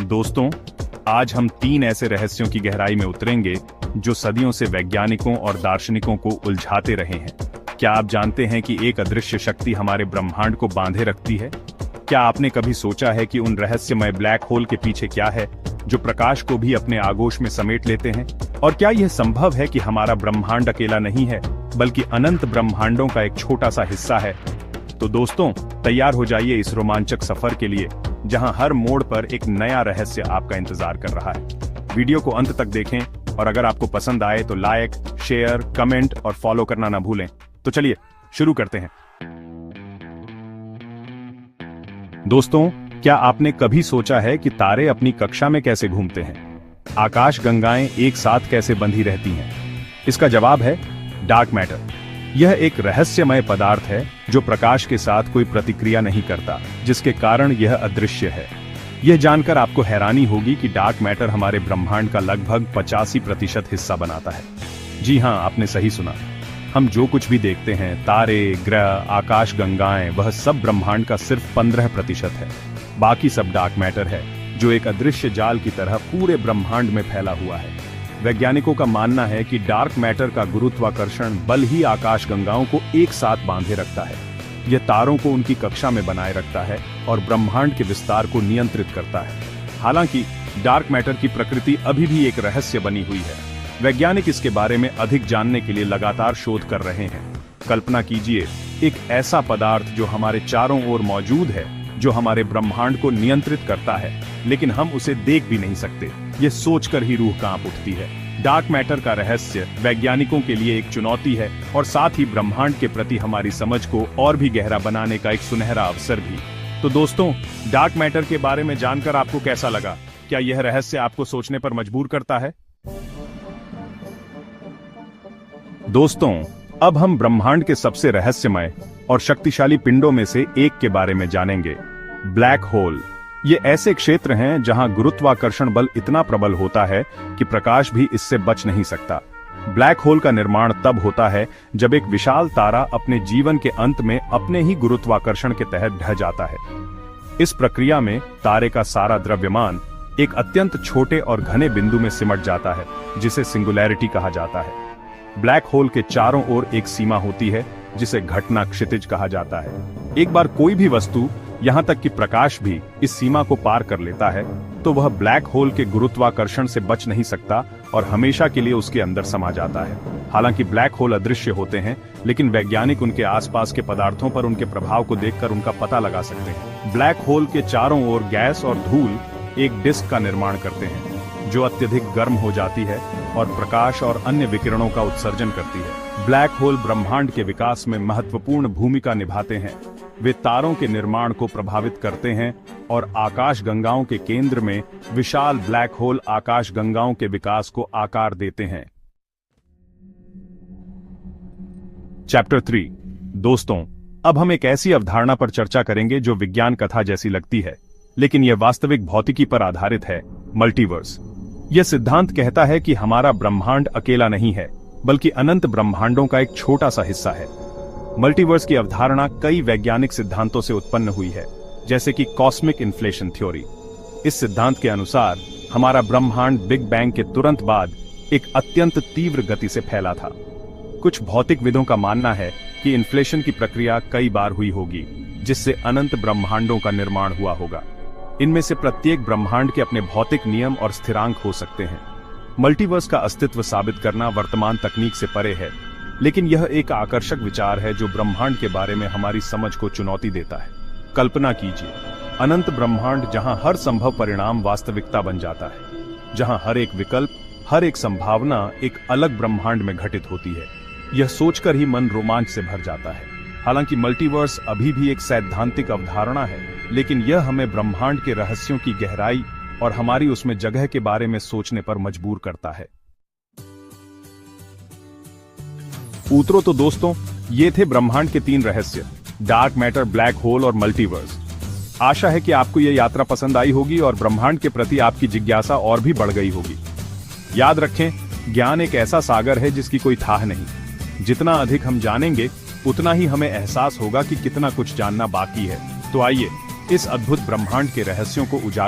दोस्तों, आज हम 3 ऐसे रहस्यों की गहराई में उतरेंगे जो सदियों से वैज्ञानिकों और दार्शनिकों को उलझाते रहे हैं। क्या आप जानते हैं कि एक अदृश्य शक्ति हमारे ब्रह्मांड को बांधे रखती है? क्या आपने कभी सोचा है कि उन रहस्यमय ब्लैक होल के पीछे क्या है जो प्रकाश को भी अपने आगोश में समेट लेते हैं? और क्या यह संभव है कि हमारा ब्रह्मांड अकेला नहीं है बल्कि अनंत ब्रह्मांडों का एक छोटा सा हिस्सा है? तो दोस्तों, तैयार हो जाइए इस रोमांचक सफर के लिए जहां हर मोड़ पर एक नया रहस्य आपका इंतजार कर रहा है। वीडियो को अंत तक देखें और अगर आपको पसंद आए तो लाइक, शेयर, कमेंट और फॉलो करना ना भूलें। तो चलिए शुरू करते हैं। दोस्तों, क्या आपने कभी सोचा है कि तारे अपनी कक्षा में कैसे घूमते हैं? आकाश गंगाएं एक साथ कैसे बंधी रहती हैं? इसका जवाब है डार्क मैटर। यह एक रहस्यमय पदार्थ है जो प्रकाश के साथ कोई प्रतिक्रिया नहीं करता, जिसके कारण यह अदृश्य है। यह जानकर आपको हैरानी होगी कि डार्क मैटर हमारे ब्रह्मांड का लगभग 85% हिस्सा बनाता है। जी हां, आपने सही सुना। हम जो कुछ भी देखते हैं, तारे, ग्रह, आकाश गंगाएं, वह सब ब्रह्मांड का सिर्फ 15% है। बाकी सब डार्क मैटर है जो एक अदृश्य जाल की तरह पूरे ब्रह्मांड में फैला हुआ है। वैज्ञानिकों का मानना है कि डार्क मैटर का गुरुत्वाकर्षण बल ही आकाश गंगाओं को एक साथ बांधे रखता है। यह तारों को उनकी कक्षा में बनाए रखता है और ब्रह्मांड के विस्तार को नियंत्रित करता है। हालांकि डार्क मैटर की प्रकृति अभी भी एक रहस्य बनी हुई है। वैज्ञानिक इसके बारे में अधिक जानने के लिए लगातार शोध कर रहे हैं। कल्पना कीजिए, एक ऐसा पदार्थ जो हमारे चारों ओर मौजूद है, जो हमारे ब्रह्मांड को नियंत्रित करता है, लेकिन हम उसे देख भी नहीं सकते। ये सोचकर ही रूह कांप उठती है। डार्क मैटर का रहस्य वैज्ञानिकों के लिए एक चुनौती है और साथ ही ब्रह्मांड के प्रति हमारी समझ को और भी गहरा बनाने का एक सुनहरा अवसर भी। तो दोस्तों, डार्क मैटर के बारे में जानकर आपको कैसा लगा? क्या यह रहस्य आपको सोचने पर मजबूर करता है? दोस्तों, अब हम ब्रह्मांड के सबसे रहस्यमय और शक्तिशाली पिंडों में से एक के बारे में जानेंगे, ब्लैक होल। ये ऐसे क्षेत्र हैं जहां गुरुत्वाकर्षण बल इतना प्रबल होता है कि प्रकाश भी इससे बच नहीं सकता। ब्लैक होल का निर्माण तब होता है जब एक विशाल तारा अपने जीवन के अंत में अपने ही गुरुत्वाकर्षण के तहत ढह जाता है। इस प्रक्रिया में तारे का सारा द्रव्यमान एक अत्यंत छोटे और घने बिंदु में सिमट जाता है, जिसे सिंगुलैरिटी कहा जाता है। ब्लैक होल के चारों ओर एक सीमा होती है जिसे घटना क्षितिज कहा जाता है। एक बार कोई भी वस्तु, यहां तक कि प्रकाश भी, इस सीमा को पार कर लेता है तो वह ब्लैक होल के गुरुत्वाकर्षण से बच नहीं सकता और हमेशा के लिए उसके अंदर समा जाता है। हालांकि ब्लैक होल अदृश्य होते हैं, लेकिन वैज्ञानिक उनके आसपास के पदार्थों पर उनके प्रभाव को देखकर उनका पता लगा सकते हैं। ब्लैक होल के चारों ओर गैस और धूल एक डिस्क का निर्माण करते हैं जो अत्यधिक गर्म हो जाती है और प्रकाश और अन्य विकिरणों का उत्सर्जन करती है। ब्लैक होल ब्रह्मांड के विकास में महत्वपूर्ण भूमिका निभाते हैं। वे तारों के निर्माण को प्रभावित करते हैं और आकाश गंगाओं के केंद्र में विशाल ब्लैक होल आकाश गंगाओं के विकास को आकार देते हैं। चैप्टर 3। दोस्तों, अब हम एक ऐसी अवधारणा पर चर्चा करेंगे जो विज्ञान कथा जैसी लगती है, लेकिन यह वास्तविक भौतिकी पर आधारित है, मल्टीवर्स। यह सिद्धांत कहता है कि हमारा ब्रह्मांड अकेला नहीं है, बल्कि अनंत ब्रह्मांडों का एक छोटा सा हिस्सा है। मल्टीवर्स की अवधारणा कई वैज्ञानिक सिद्धांतों से उत्पन्न हुई है, जैसे कि कॉस्मिक इन्फ्लेशन थ्योरी। इस सिद्धांत के अनुसार हमारा ब्रह्मांड बिग बैंग के तुरंत बाद एक अत्यंत तीव्र गति से फैला था। कुछ भौतिकविदों का मानना है कि इन्फ्लेशन की प्रक्रिया कई बार हुई होगी, जिससे अनंत ब्रह्मांडों का निर्माण हुआ होगा। इनमें से प्रत्येक ब्रह्मांड के अपने भौतिक नियम और स्थिरांक हो सकते हैं। मल्टीवर्स का अस्तित्व साबित करना वर्तमान तकनीक से परे है, लेकिन यह एक आकर्षक विचार है जो ब्रह्मांड के बारे में हमारी समझ को चुनौती देता है। कल्पना कीजिए, अनंत ब्रह्मांड जहां हर संभव परिणाम वास्तविकता बन जाता है, जहां हर एक विकल्प, हर एक संभावना एक अलग ब्रह्मांड में घटित होती है। यह सोचकर ही मन रोमांच से भर जाता है। हालांकि मल्टीवर्स अभी भी एक सैद्धांतिक अवधारणा है, लेकिन यह हमें ब्रह्मांड के रहस्यों की गहराई और हमारी उसमें जगह के बारे में सोचने पर मजबूर करता है। उत्तरों तो दोस्तों, ये थे ब्रह्मांड के 3 रहस्य, डार्क मैटर, ब्लैक होल और मल्टीवर्स। आशा है कि आपको यह यात्रा पसंद आई होगी और ब्रह्मांड के प्रति आपकी जिज्ञासा और भी बढ़ गई होगी। याद रखें, ज्ञान एक ऐसा सागर है जिसकी कोई थाह नहीं। जितना अधिक हम जानेंगे, उतना ही हमें एहसास होगा कि कितना कुछ जानना बाकी है। तो आइए इस अद्भुत ब्रह्मांड के रहस्यों को उजागर